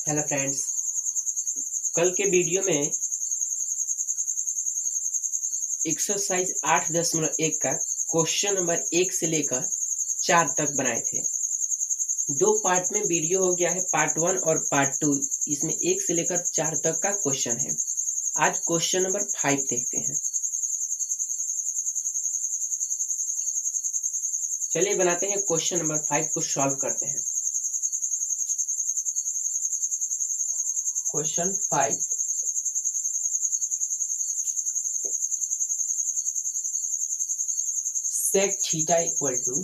Hello friends, कल के video में एक्सरसाइज 8.1 का क्वेश्चन नंबर 1 से लेकर 4 तक बनाए थे। दो पार्ट में वीडियो हो गया है, पार्ट 1 और पार्ट 2। इसमें 1 से लेकर 4 तक का क्वेश्चन है। आज क्वेश्चन नंबर 5 देखते हैं। चलिए बनाते हैं, क्वेश्चन नंबर 5 को सॉल्व करते हैं। Question 5, sec theta equal to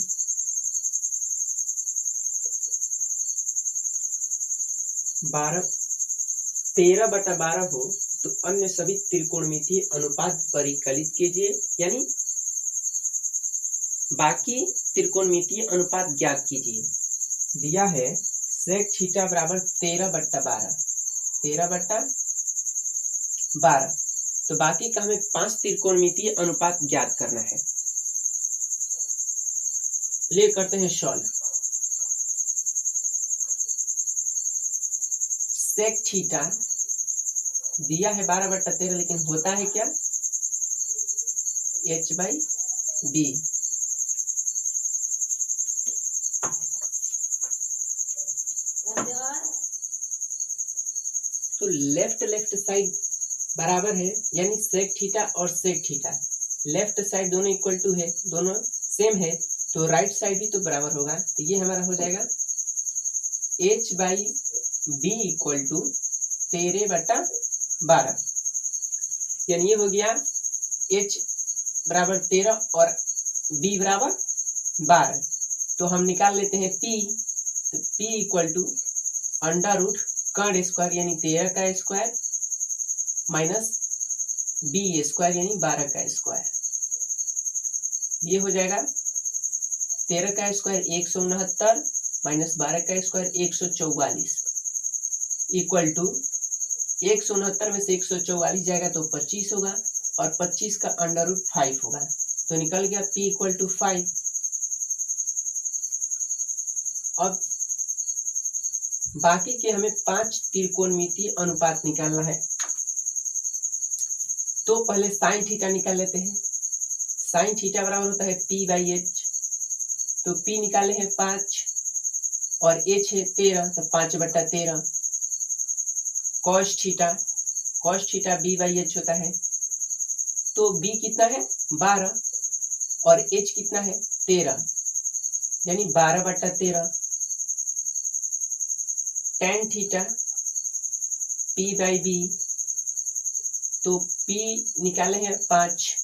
13/12 हो तो अन्य सभी त्रिकोणमितीय अनुपात परिकलित कीजिए, यानी बाकी त्रिकोणमितीय अनुपात ज्ञात कीजिए। दिया है sec थीटा बराबर 13/12, 13/12। तो बाकी का हमें 5 त्रिकोणमितीय अनुपात ज्ञात करना है। ले करते हैं सॉल्व। sec थीटा दिया है 12/13, लेकिन होता है क्या, h/b। तो लेफ्ट साइड बराबर है, यानी sec थीटा और sec थीटा लेफ्ट साइड दोनों इक्वल टू है, दोनों सेम है, तो राइट साइड भी तो बराबर होगा। तो ये हमारा हो जाएगा h/b इक्वल टू 13/12, यानी ये हो गया h बराबर 13 और b बराबर 12। तो हम निकाल लेते हैं p। तो p equal to under root कर्ण स्क्वायर यानी 13 का स्क्वायर माइनस b स्क्वायर यानी 12 का स्क्वायर। ये हो जाएगा 13 का स्क्वायर 169 माइनस 12 का स्क्वायर 144 इक्वल टू 169 में से 144 जाएगा तो 25 होगा और 25 का अंडर रूट 5 होगा। तो निकल गया p इक्वल टू 5। अब बाकी के हमें 5 त्रिकोणमितीय अनुपात निकालना है। तो पहले साइन थीटा निकाल लेते हैं। साइन थीटा बराबर होता है p/h। तो p निकाले हैं 5 और h है 13, तो 5/13। cos थीटा b/h होता है। तो b कितना है 12 और h कितना है 13, यानी 12/13। tan थीटा p/b, तो p निकाले हैं 5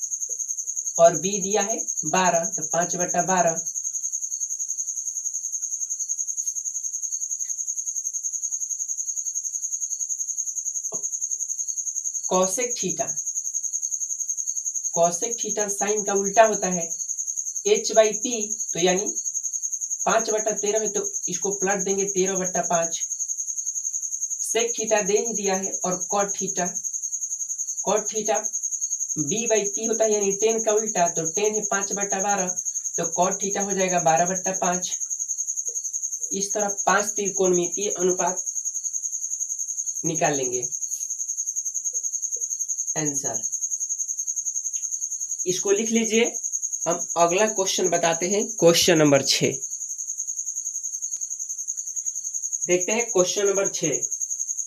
और b दिया है 12, तो 5/12। कॉसेक थीटा साइन का उल्टा होता है h/p, तो यानी 5/13 है, तो इसको पलट देंगे 13/5। सेक थीटा दे ही दिया है और कॉट थीटा b/p होता है, यानी 10 का उल्टा, तो 10 है 5/12, तो कॉट थीटा हो जाएगा 12/5। इस तरह 5 त्रिकोणमितीय अनुपात निकाल लेंगे। आंसर इसको लिख लीजिए। हम अगला क्वेश्चन बताते हैं, क्वेश्चन नंबर 6 देखते हैं। क्वेश्चन नंबर 6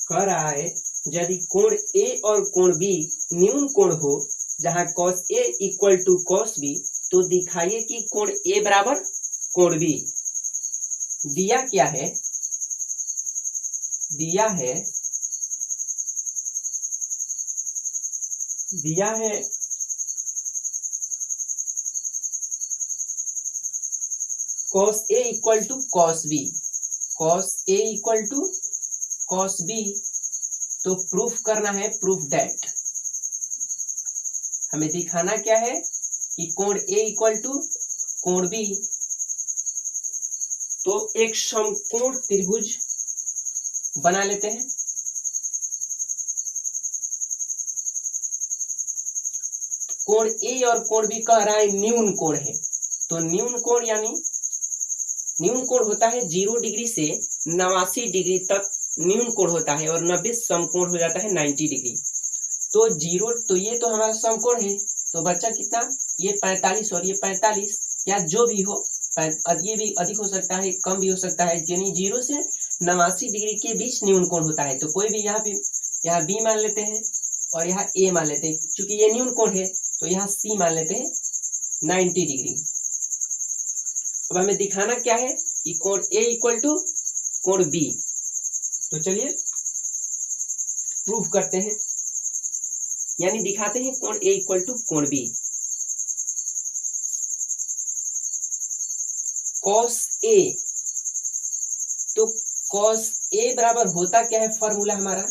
कह रहा है, यदि कोण A और कोण B न्यून कोण हो जहां cos A equal to cos B, तो दिखाइए कि कोण A बराबर कोण B। दिया क्या है, दिया है cos A equal to cos B, cos A equal to cos B। तो प्रूफ करना है, प्रूफ दैट। हमें दिखाना क्या है कि कोण A इक्वल टू कोण B। तो एक समकोण त्रिभुज बना लेते हैं। कोण A और कोण B कह रहा है न्यून कोण है, तो न्यून कोण यानी न्यून कोण होता है 0 डिग्री से 89 डिग्री तक न्यून कोण होता है और 90 समकोण हो जाता है 90 डिग्री। तो 0, तो ये तो हमारा समकोण है, तो बच्चा कितना, ये 45 और ये 45 या जो भी हो, ये भी अधिक हो सकता है कम भी हो सकता है, यानी 0 से 89 डिग्री के बीच न्यून कोण होता है। तो कोई भी यहाँ बी मान लेते हैं और यहाँ ए मान लेते हैं, क्योंकि ये न्यून कोण है तो यहाँ सी मान लेते हैं 90 डिग्री। अब हमें दिखाना क्या है कि कोण ए इक्वल टू कोण बी। तो चलिए प्रूफ करते हैं, यानी दिखाते हैं कोण ए इक्वल टू कोण बी। कॉस ए, तो कॉस ए बराबर होता क्या है, फॉर्मूला हमारा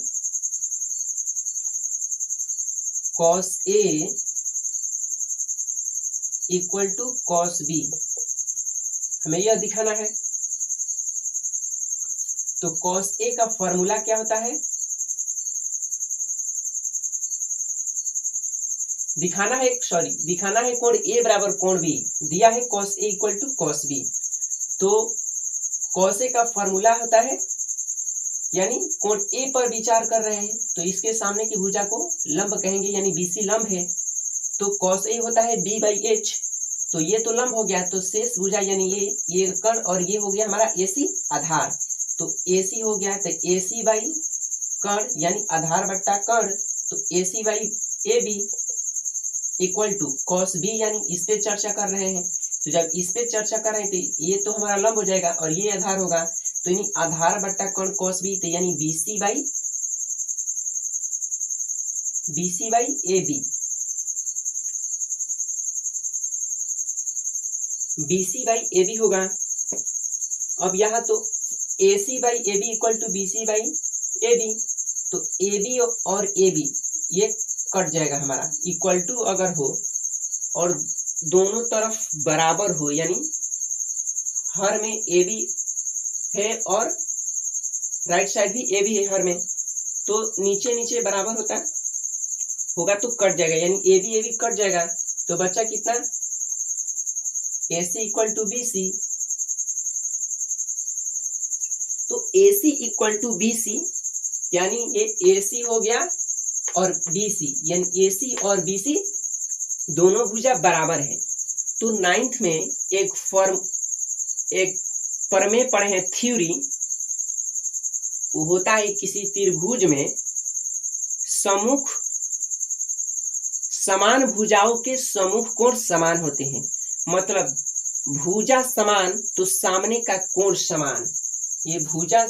cos A equal to cos B, हमें यह दिखाना है। तो कॉस ए का फॉर्मूला क्या होता है, दिखाना है कोण ए बराबर कोण बी, दिया है cos A equal to cos B. तो कॉस ए का फॉर्मूला होता है, यानी कोण ए पर विचार कर रहे हैं तो इसके सामने की भुजा को लंब कहेंगे, यानी बीसी लंब है। तो कॉस ए होता है बी बाई एच, तो ये तो लंब हो गया, तो शेष भुजा यानी ये कर्ण और ये हो गया हमारा एसी आधार, तो एसी हो गया, तो एसी बाई कर्ण यानी आधार बट्टा कर्ण, तो AC by A B equal to cos B, यानी इस पे चर्चा कर रहे हैं। तो जब इस पे चर्चा कर रहे हैं तो ये तो हमारा लंब हो जाएगा और ये आधार होगा, तो यानी आधार बट्टा कर्ण कॉस बी, तो यानी BC by A B, BC by A B होगा। अब यहाँ तो AC by A B equal to BC by A B, तो ए बी और ए बी ये कट जाएगा हमारा, इक्वल टू अगर हो और दोनों तरफ बराबर हो, यानी हर में ए बी है और राइट साइड भी ए बी है हर में, तो नीचे नीचे बराबर होगा तो कट जाएगा, यानी ए बी कट जाएगा। तो बच्चा कितना, ए सी इक्वल टू बी सी, तो ए सी इक्वल टू बी सी, यानी ये ए सी हो गया और बी सी, यानी ए सी और बी सी दोनों भुजा बराबर है। तो 9th में एक प्रमेय पढ़े हैं थ्योरी, वो होता है किसी त्रिभुज में सम्मुख समान भुजाओं के सम्मुख कोण समान होते हैं, मतलब भुजा समान तो सामने का कोण समान, ये भुजा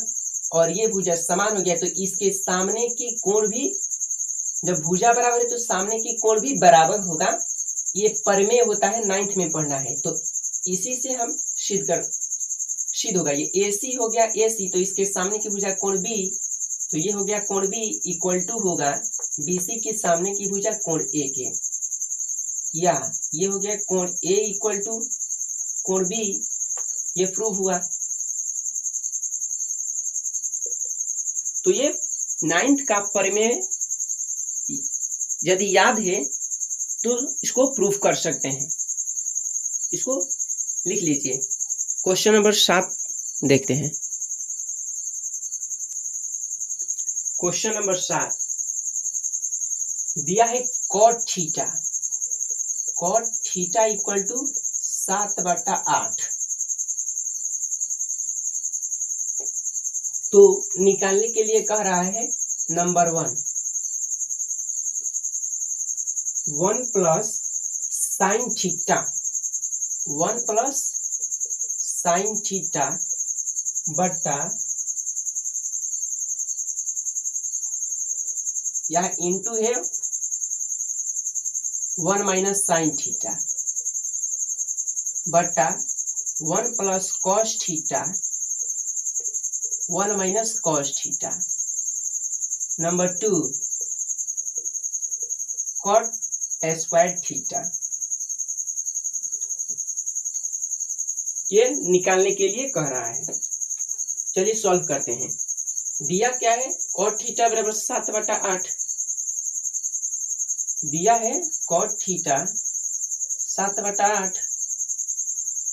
और ये भुजा समान हो गया, तो इसके सामने की कोण भी, जब भुजा बराबर है तो सामने की कोण भी बराबर होगा। ये प्रमेय होता है 9th में पढ़ना है, तो इसी से हम सिद्ध होगा। ये ए सी हो गया ए सी, तो इसके सामने की भुजा कोण बी, तो ये हो गया कोण बी इक्वल टू होगा बी सी के सामने की भुजा कोण ए के, या ये हो गया कोण ए इक्वल टू कोण बी, ये प्रूव हुआ। तो ये 9th का प्रमेय यदि याद है तो इसको प्रूफ कर सकते हैं, इसको लिख लीजिए। क्वेश्चन नंबर 7 देखते हैं। क्वेश्चन नंबर 7 दिया है कॉट थीटा इक्वल टू 7/8। तो निकालने के लिए कह रहा है नंबर 1 प्लस साइन थीटा बट्टा यह इंटू है 1 माइनस साइन थीटा बट्टा 1 plus cos theta 1 minus cos theta. Number 2 cot square theta, ये निकालने के लिए कह रहा है। चलिए सॉल्व करते हैं। दिया क्या है, कॉट थीटा बराबर 7/8 दिया है, कॉट थीटा 7/8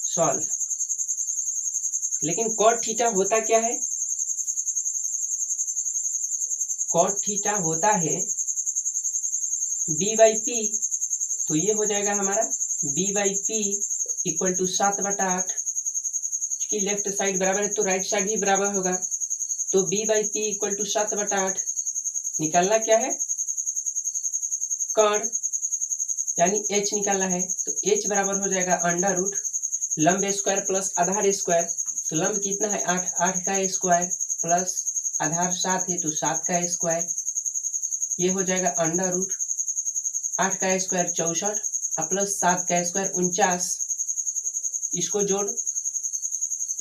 सॉल्व। लेकिन कॉट थीटा होता क्या है, कॉट थीटा होता है बी बाई पी, तो ये हो जाएगा हमारा B by P equal to 7/8, क्योंकि लेफ्ट साइड बराबर है तो राइट साइड भी बराबर होगा, तो B by P equal to 7/8। निकालना क्या है, कर्ण यानी h निकालना है, तो h बराबर हो जाएगा अंडर रूट लंब स्क्वायर प्लस आधार स्क्वायर, तो लंब कितना है 8, 8 का स्क्वायर प्लस आधार 7 है तो 7 का स्क्वायर, ये हो जाएगा अंडर रूट 8 का स्क्वायर 64 प्लस 7 का स्क्वायर 49। इसको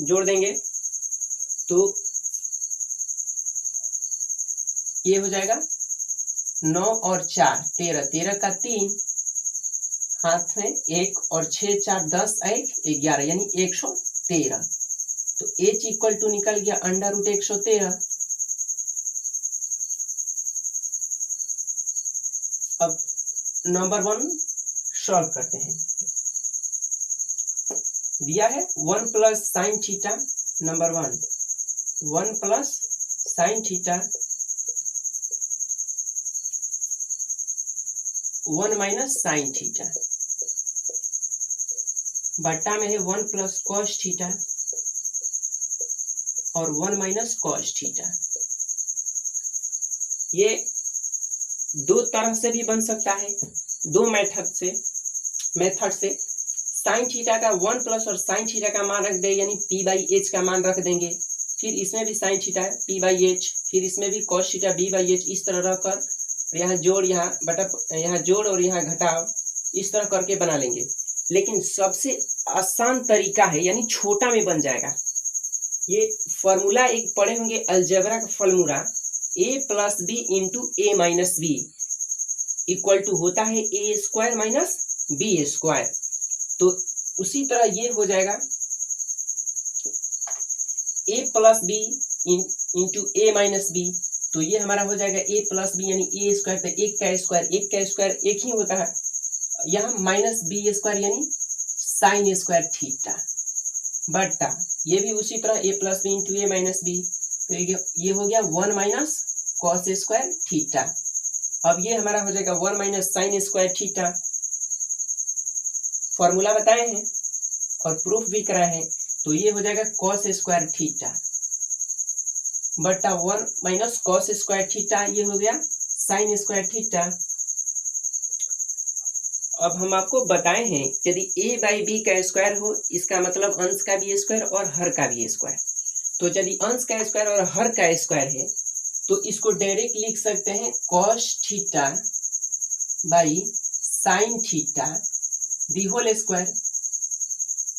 जोड़ देंगे तो ये हो जाएगा 9 और 4 13, 13 का 3 हाथ में 1 और 6 4 10 1 11 यानी 113, तो h इक्वल टू निकल गया अंडर रूट 113। अब नंबर 1 सॉल्व करते हैं। दिया है 1 plus sine theta, number 1 plus sine theta 1 minus sign theta बट्टा में है 1 प्लस कॉस थीटा और 1 माइनस कॉस थीटा। ये दो तरह से भी बन सकता है, दो मेथड से साइन थीटा का 1 प्लस और साइन थीटा का मान रख दे यानी p बाई एच का मान रख देंगे, फिर इसमें भी sine theta p by H, फिर इसमें भी cos theta b by H, इस तरह रखकर यहाँ जोड़ यहाँ बटा यहाँ जोड़ और यहाँ घटाव इस तरह करके बना लेंगे। लेकिन सबसे आसान तरीका है यानी छोटा में बन जाएगा, ये फॉर्मूला एक पढ़े होंगे अलजेब्रा का formula a plus B into A minus B equal to होता है A square minus B square, तो उसी तरह ये हो जाएगा a plus B into A minus B, तो ये हमारा हो जाएगा a प्लस बी यानी ए स्क्वायर, तो एक का स्क्वायर एक ही होता है, यहाँ माइनस बी स्क्वायर यानी साइन स्क्वायर थीटा बट्टा ये भी उसी तरह a plus B into A minus B, तो ये हो गया 1 माइनस कॉस स्क्वायर थीटा। अब ये हमारा हो जाएगा 1 minus sine square theta, formula बताए हैं और प्रूफ भी कराए हैं, तो ये हो जाएगा कॉस स्क्वायर थीटा बट्टा 1 माइनस कॉस स्क्वायर थीटा, ये हो गया साइन स्क्वायर थीटा। अब हम आपको बताए हैं यदि a बाई बी का स्क्वायर हो इसका मतलब अंश का भी स्क्वायर और हर का भी स्क्वायर, तो यदि अंश का स्क्वायर और हर का स्क्वायर है तो इसको डायरेक्ट लिख सकते हैं cos theta by sine theta the whole square,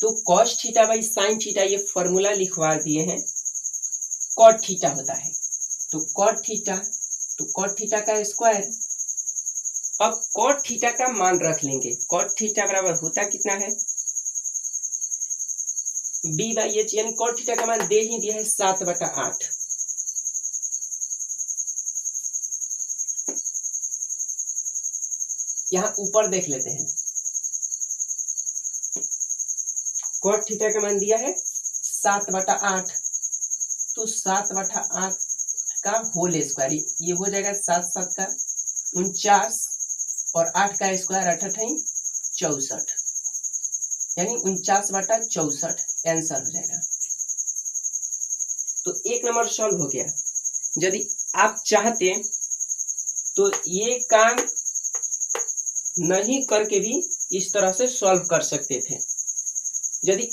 तो cos theta by sine theta ये फॉर्मूला लिखवा दिए हैं, कॉट थीटा होता है, तो कॉट थीटा का स्क्वायर। अब कॉट थीटा का मान रख लेंगे, कॉट थीटा बराबर होता कितना है बी बाई एच, यानी कॉट थीटा का मान दे ही दिया है 7/8, यहाँ ऊपर देख लेते हैं, कॉट थीटा का मान दिया है 7/8, तो 7/8 का होल स्क्वायर ये हो जाएगा 7 7 का 49 और 8 का स्क्वायर 8 64 यानी 49/64 आंसर हो जाएगा। तो एक नंबर सॉल्व हो गया। यदि आप चाहते तो ये काम नहीं करके भी इस तरह से सॉल्व कर सकते थे, यदि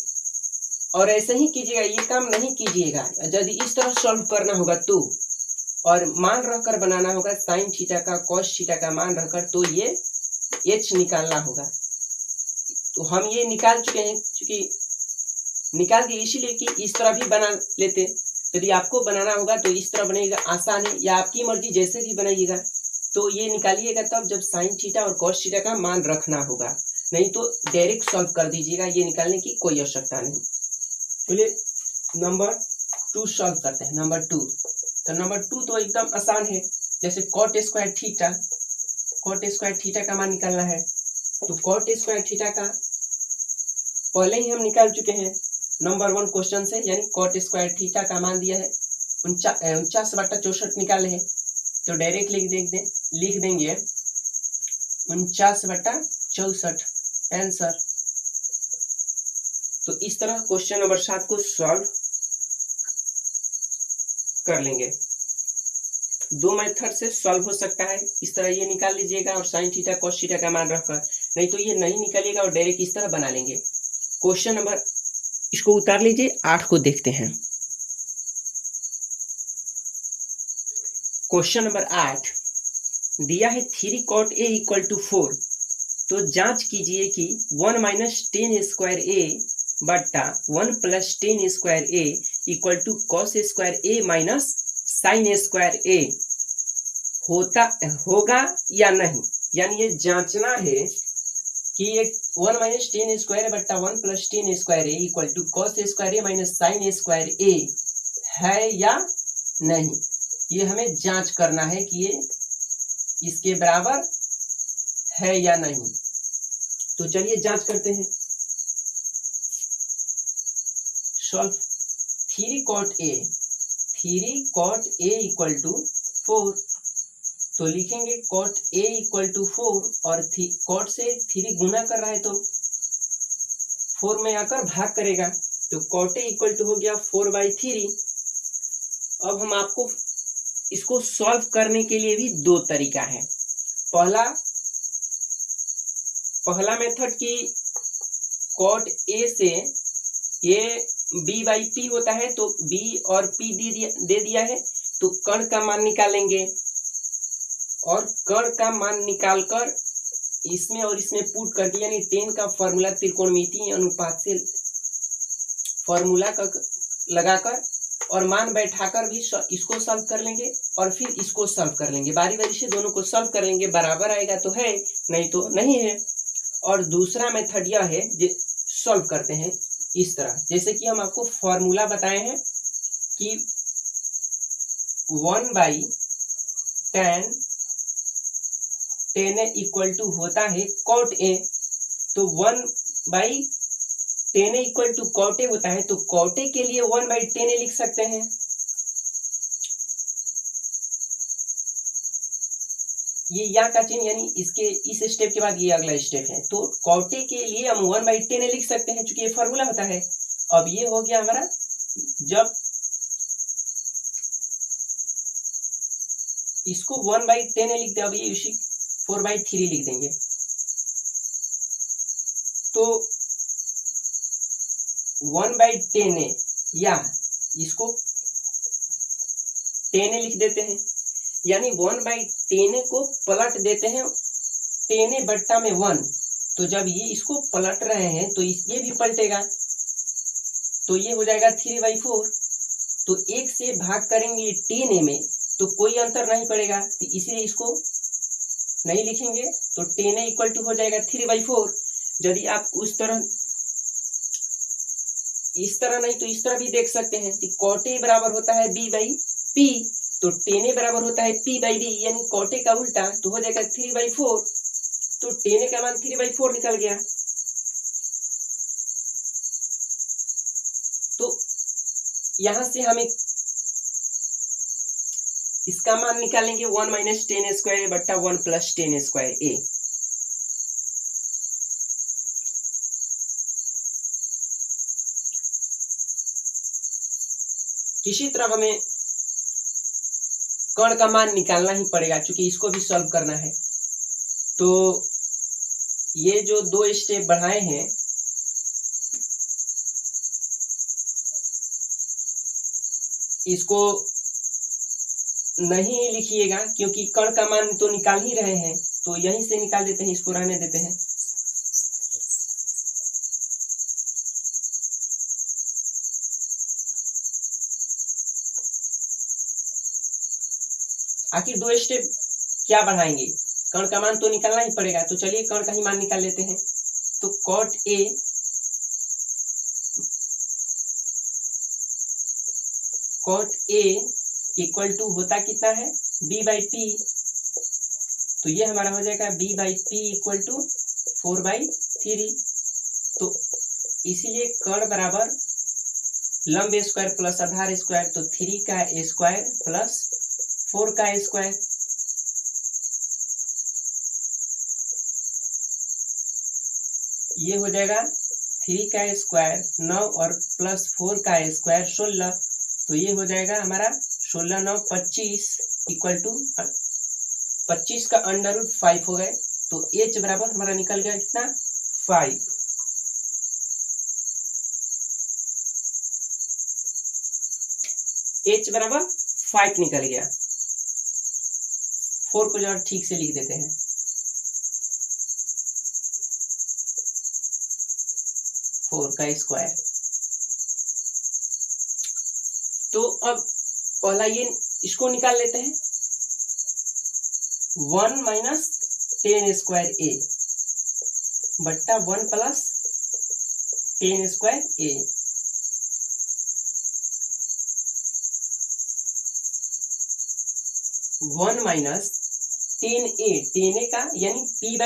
और ऐसे ही कीजिएगा, ये काम नहीं कीजिएगा, यदि इस तरह सॉल्व करना होगा तो और मान रखकर बनाना होगा साइन थीटा का कॉस थीटा का मान रखकर, तो ये h निकालना होगा। तो हम ये निकाल चुके हैं, क्योंकि निकाल के इसीलिए कि इस तरह भी बना लेते, यदि आपको बनाना होगा तो इस तरह बनेगा, आसान है, या आपकी मर्जी जैसे भी बनाइएगा, तो ये निकालिएगा तब जब साइन थीटा और कॉस थीटा का मान रखना होगा, नहीं तो डायरेक्ट सॉल्व कर दीजिएगा, ये निकालने की कोई आवश्यकता नहीं। चलिए नंबर 2 सॉल्व करते हैं। नंबर 2, तो नंबर 2 तो एकदम आसान है, जैसे कॉट स्क्वायर थीटा का मान निकालना है, तो कॉट स्क्वायर थीटा का पहले ही हम निकाल चुके हैं नंबर 1 क्वेश्चन से, यानी कॉट स्क्वायर थीटा का मान दिया है 49/64 निकाले हैं, तो डायरेक्ट लिख देंगे 49/64 आंसर। तो इस तरह क्वेश्चन नंबर 7 को सॉल्व कर लेंगे। 2 मेथड से सॉल्व हो सकता है, इस तरह ये निकाल लीजिएगा और साइन थीटा कॉस थीटा का मान रखकर, नहीं तो ये नहीं निकालिएगा और डायरेक्ट इस तरह बना लेंगे। क्वेश्चन नंबर, इसको उतार लीजिए, 8 को देखते हैं। क्वेश्चन नंबर 8 दिया है 3 cot A = 4। तो जांच कीजिए कि 1 - 10² A बट्टा 1 + 10² A = cos² A - sin² A होगा या नहीं। यानी ये जांचना है कि ये 1 - 10² बट्टा 1 + 10² A = cos² A - sin² A है या नहीं। ये हमें जांच करना है कि ये इसके बराबर है या नहीं। तो चलिए जांच करते हैं। Solve 3 cot A = 4। तो लिखेंगे cot A = 4 और cot से 3 गुना कर रहा है तो 4 में आकर भाग करेगा, तो cot A = हो गया 4/3। अब हम आपको इसको सॉल्व करने के लिए भी 2 तरीका है। पहला मेथड की cot A से ये B/P होता है, तो B और P दे दिया है, तो कर्ण का मान निकालेंगे और कर्ण का मान निकालकर इसमें और इसमें पुट करके, यानी 10 का फॉर्मूला त्रिकोणमितीय अनुपात से फॉर्मूला का लगाकर और मान बैठाकर भी इसको सॉल्व कर लेंगे और फिर इसको सॉल्व कर लेंगे। बारी बारी से दोनों को सॉल्व कर लेंगे, बराबर आएगा तो है, नहीं तो नहीं है। और दूसरा मेथड यह है जो सॉल्व करते हैं इस तरह, जैसे कि हम आपको फॉर्मूला बताए हैं कि 1/10 = होता है cot A। तो 1/10 = cot A होता है, तो cot A के लिए 1/10 लिख सकते हैं। ये या का चिन्ह, यानी इसके इस स्टेप के बाद ये अगला स्टेप है, तो cot A के लिए हम 1/10 लिख सकते हैं, चूंकि ये फॉर्मूला होता है। अब ये हो गया हमारा, जब इसको 1/10 लिख दे, अब ये उसी 4/3 लिख देंगे, तो 1/10 या इसको 10 लिख देते हैं, यानी 1/10 को पलट देते हैं 10 बट्टा में 1। तो जब ये इसको पलट रहे हैं तो ये भी पलटेगा, तो ये हो जाएगा 3/4। तो 1 से भाग करेंगे 10 में तो कोई अंतर नहीं पड़ेगा, तो इसीलिए इसको नहीं लिखेंगे, तो 10 = हो जाएगा 3/4। यदि आप इस तरह नहीं तो इस तरह भी देख सकते हैं कि cot A बराबर होता है B/P, तो 10 बराबर होता है P/B, यानी cot A का उल्टा, तो हो जाएगा 3/4। तो 10 का मान 3/4 निकल गया। तो यहां से हमें इसका मान निकालेंगे 1 - 10² बट्टा 1 + 10² A। किसी तरह हमें कर्ण का मान निकालना ही पड़ेगा, क्योंकि इसको भी सॉल्व करना है। तो ये जो 2 स्टेप बढ़ाए हैं, इसको नहीं लिखिएगा, क्योंकि कर्ण का मान तो निकाल ही रहे हैं, तो यहीं से निकाल देते हैं, इसको रहने देते हैं। आखिर 2 स्टेप क्या बढ़ाएंगे, कर्ण का मान तो निकालना ही पड़ेगा, तो चलिए कर्ण का ही मान निकाल लेते हैं। तो cot A = होता कितना है B/P, तो ये हमारा हो जाएगा B/P = 4/3। तो इसीलिए कर्ण बराबर लंब स्क्वायर प्लस आधार स्क्वायर, तो 3 का स्क्वायर प्लस 4 का स्क्वायर। ये हो जाएगा 3 का स्क्वायर 9 और प्लस 4 का स्क्वायर 16, तो ये हो जाएगा हमारा 16 9 25 इक्वल टू 25 का अंडर रूट 5 हो गए, तो h बराबर हमारा निकल गया कितना 5। h बराबर 5 निकल गया। 4 को जरा ठीक से लिख देते हैं। फोर का स्क्वायर। तो अब पहला ये इसको निकाल लेते हैं। 1 माइनस 10 स्क्वायर ए बट्टा 1 प्लस 10 स्क्वायर ए। वन माइनस 10a का यानी p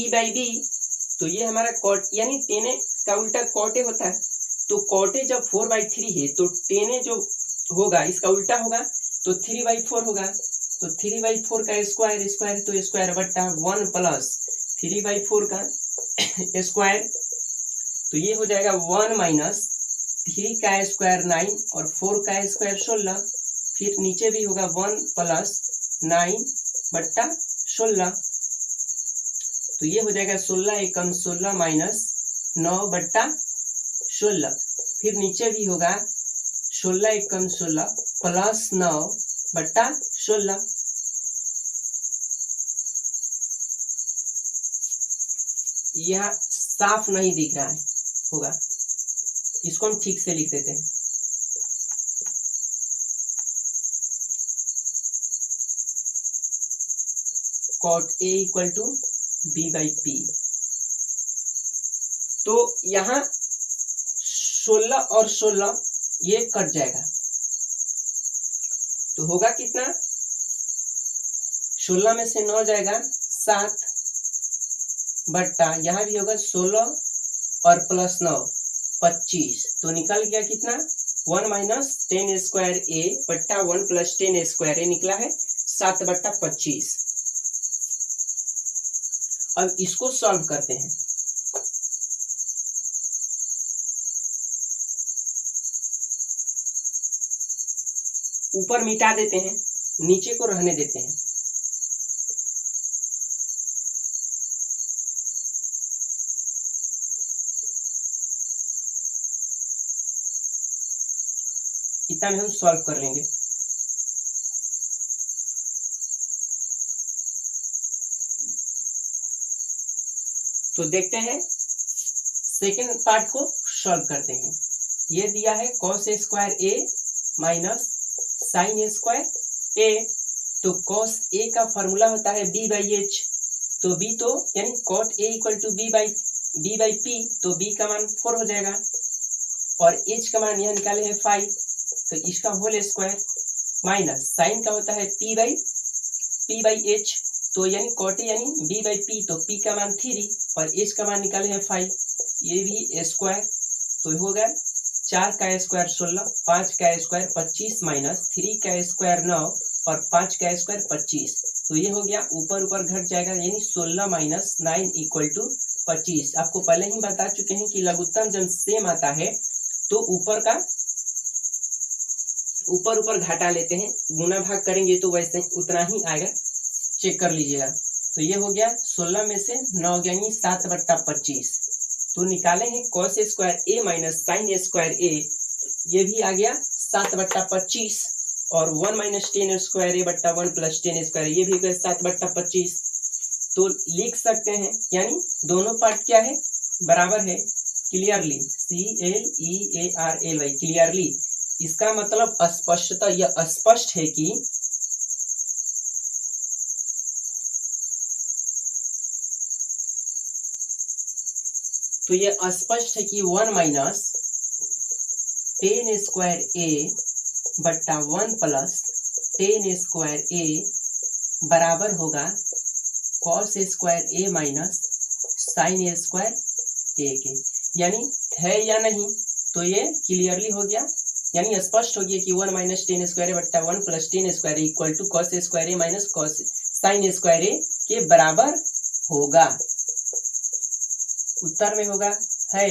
बाई बी, तो ये हमारा कॉट यानी 10a का उल्टा कॉट ए होता है। तो कॉट ए जब 4/3 है तो 10a जो होगा इसका उल्टा होगा, तो 3/4 होगा। तो 3/4 का स्क्वायर, स्क्वायर तो स्क्वायर बट्टा 1 प्लस 3/4 का स्क्वायर, तो ये हो जाएगा 1 माइनस 3 का स्क्वायर 9 और 4 का स्क्वायर 16, फिर नीचे भी होगा 1 प्लस 9 बट्टा 16, तो ये हो जाएगा 16 एकम 16 माइनस 9 बट्टा 16, फिर नीचे भी होगा 16 एकम 16 प्लस 9 बट्टा 16। यह साफ नहीं दिख रहा है होगा, इसको हम ठीक से लिख देते हैं। Cot A equal to B by P. तो यहां 16 और 16 ये कट जाएगा, तो होगा कितना 16 में से 9 जाएगा 7 बट्टा यहाँ भी होगा 16 और प्लस 9 25, तो निकल गया कितना 1 माइनस 10 स्क्वायर ए बट्टा 1 प्लस 10 स्क्वायर ए निकला है 7 बट्टा 25। अब इसको सॉल्व करते हैं। ऊपर मिटा देते हैं, नीचे को रहने देते हैं। इतना में हम सॉल्व कर लेंगे। तो देखते हैं सेकेंड पार्ट को सॉल्व करते हैं। ये दिया है cos square A minus sine square A, तो कॉस ए का फॉर्मूला होता है बी बाई एच, तो बी तो यानी cot A equal to B by P, तो बी का मान 4 हो जाएगा और एच का मान यहाँ निकाले हैं 5, तो इसका होल स्क्वायर माइनस साइन का होता है पी बाई एच, तो यानी कॉट ए यानी बी बाई पी, तो पी का मान 3 और एच का मान निकाले हैं 5, ये भी स्क्वायर, तो होगा 4 का स्क्वायर 16, 5 का स्क्वायर 25 माइनस 3 का स्क्वायर 9 और 5 का स्क्वायर 25, तो ये हो गया ऊपर ऊपर घट जाएगा, यानी 16 माइनस 9 इक्वल टू 25। आपको पहले ही बता चुके हैं कि लघुत्तम जब सेम आता है तो ऊपर घटा लेते हैं, गुना भाग करेंगे तो वैसे उतना ही आएगा, चेक कर लीजिएगा। तो ये हो गया 16 में से 9 गया 7 बट्टा 25, तो निकाले हैं cos square A minus sine square ए, ये भी आ गया 7 बट्टा 25 और 1 माइनस 10 स्क्वायर ए बट्टा 1 प्लस 10 स्क्वायर ये भी गया 7 बट्टा 25। तो लिख सकते हैं, यानी दोनों पार्ट क्या है बराबर है, क्लियरली CLEARLY क्लियरली, इसका मतलब स्पष्टता, यह स्पष्ट है कि तो ये स्पष्ट है कि 1 माइनस 10 स्क्वायर ए बट्टा 1 प्लस 10 स्क्वायर ए बराबर होगा cos square A minus sine square A के, यानी है या नहीं, तो ये क्लियरली हो गया, यानी स्पष्ट हो गया कि 1 माइनस 10 स्क्वायर ए बट्टा 1 plus 10 square A equal to cos square A minus cos sine square A के बराबर होगा। उत्तर में होगा है,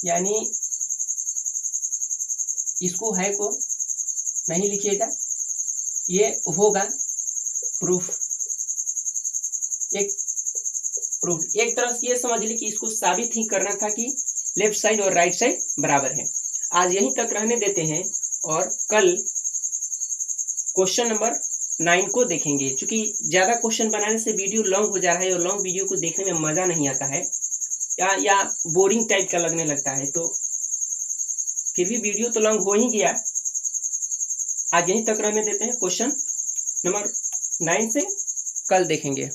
यानी इसको है को नहीं लिखिएगा, ये होगा प्रूफ। एक प्रूफ एक तरह से ये समझ ली कि इसको साबित ही करना था कि लेफ्ट साइड और राइट साइड बराबर है। आज यहीं तक रहने देते हैं और कल क्वेश्चन नंबर 9 को देखेंगे। क्योंकि ज़्यादा क्वेश्चन बनाने से वीडियो लॉन्ग हो जा रहा है और लॉन्ग वीडियो को देखने में मज़ा नहीं आता है या बोरिंग टाइप का लगने लगता है, तो फिर भी वीडियो तो लॉन्ग हो ही गया। आज यहीं तक रहने देते हैं, क्वेश्चन नंबर 9 से कल देखेंगे।